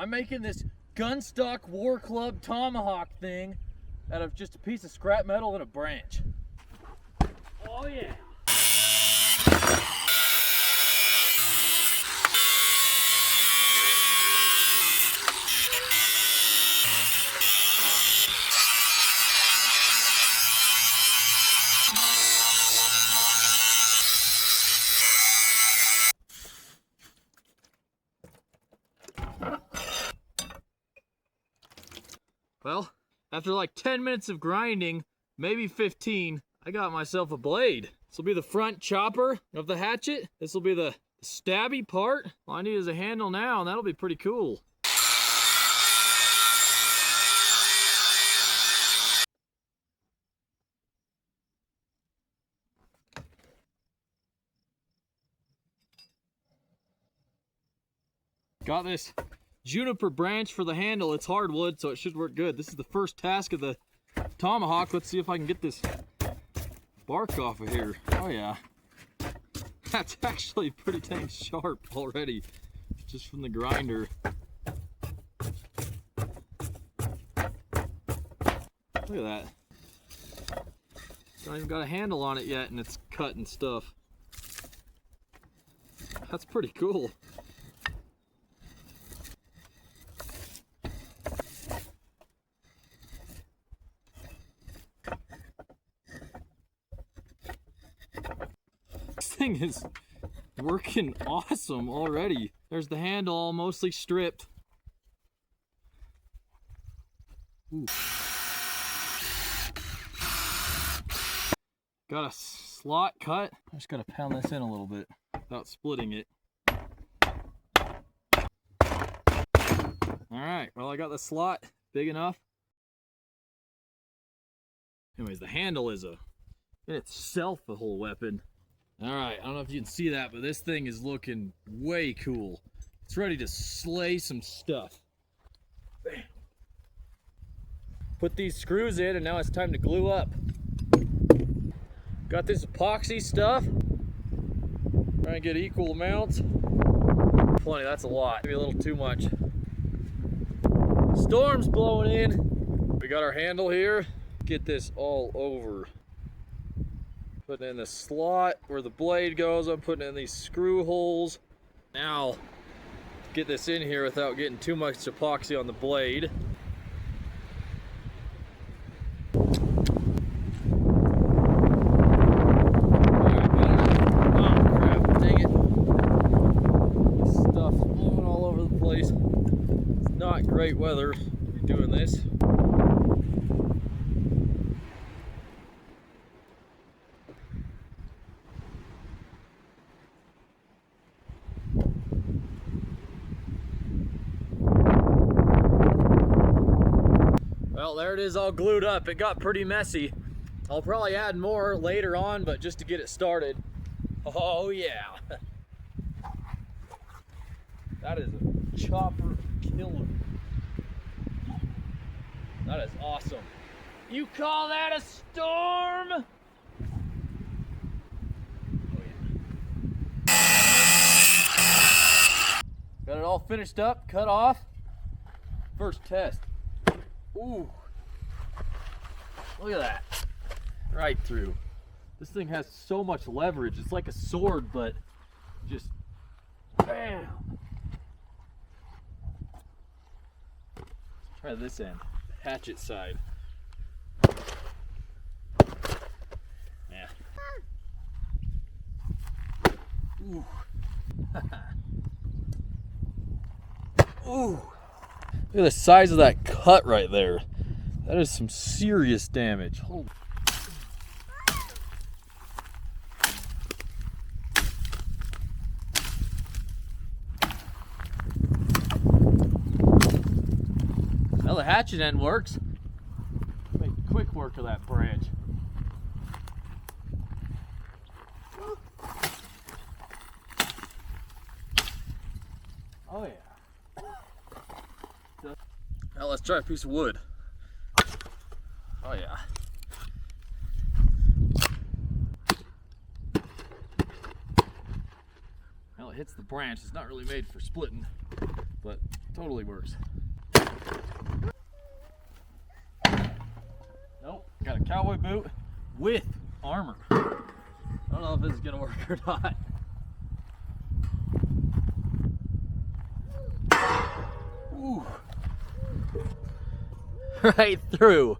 I'm making this Gunstock War Club tomahawk thing out of just a piece of scrap metal and a branch. Oh yeah. Well, after like 10 minutes of grinding, maybe 15, I got myself a blade. This will be the front chopper of the hatchet. This will be the stabby part. All I need is a handle now, and that'll be pretty cool. Got this juniper branch for the handle. It's hardwood, so it should work good. This is the first task of the tomahawk. Let's see if I can get this bark off of here. Oh yeah. That's actually pretty dang sharp already, just from the grinder. Look at that. Don't even got a handle on it yet, and it's cut and stuff. That's pretty cool. Thing is working awesome already. There's the handle all mostly stripped. Ooh. Got a slot cut. I just gotta pound this in a little bit without splitting it. Alright, well I got the slot big enough. Anyways, the handle is in itself a whole weapon. Alright, I don't know if you can see that, but this thing is looking way cool. It's ready to slay some stuff. Bam. Put these screws in, and now it's time to glue up. Got this epoxy stuff. Try and get equal amounts. Plenty, that's a lot. Maybe a little too much. Storm's blowing in. We got our handle here. Get this all over. Putting in the slot where the blade goes. I'm putting in these screw holes. Now, get this in here without getting too much epoxy on the blade. Not great weather to be doing this. Well, there it is all glued up. It got pretty messy. I'll probably add more later on, but just to get it started. Oh yeah. That is a chopper killer. That is awesome. You call that a storm? Oh yeah. Got it all finished up, cut off. First test. Ooh. Look at that. Right through. This thing has so much leverage. It's like a sword, but just bam. Try this end, hatchet side. Yeah. Ooh. Ooh. Look at the size of that cut right there. That is some serious damage. Holy. Well, the hatchet end works. Make quick work of that branch. Oh yeah. Now let's try a piece of wood. Oh yeah. Well, it hits the branch. It's not really made for splitting, but it's Totally works. Nope, got a cowboy boot with armor. I don't know if this is gonna work or not. Ooh. Right through.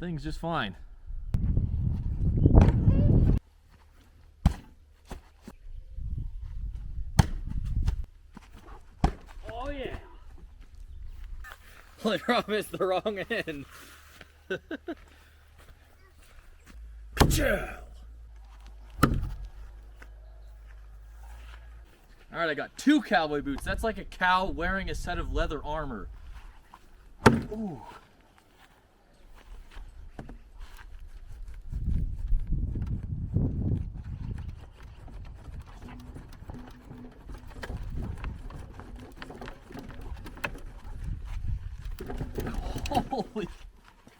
Thing's just fine. Oh yeah. Only problem is the wrong end. Alright, I got 2 cowboy boots. That's like a cow wearing a set of leather armor. Ooh. Holy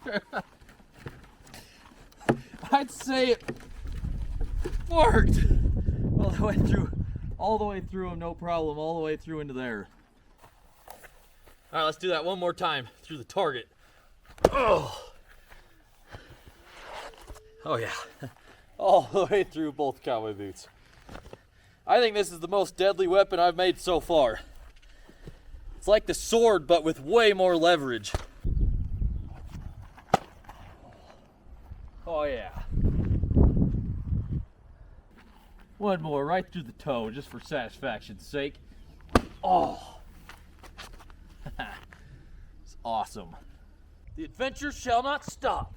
crap. I'd say it worked all the way through them, no problem, all the way through into there. All right, let's do that one more time through the target. Oh yeah, all the way through both cowboy boots. I think this is the most deadly weapon I've made so far. It's like the sword, but with way more leverage. Oh yeah. One more right through the toe, just for satisfaction's sake. Oh. It's awesome. The adventure shall not stop.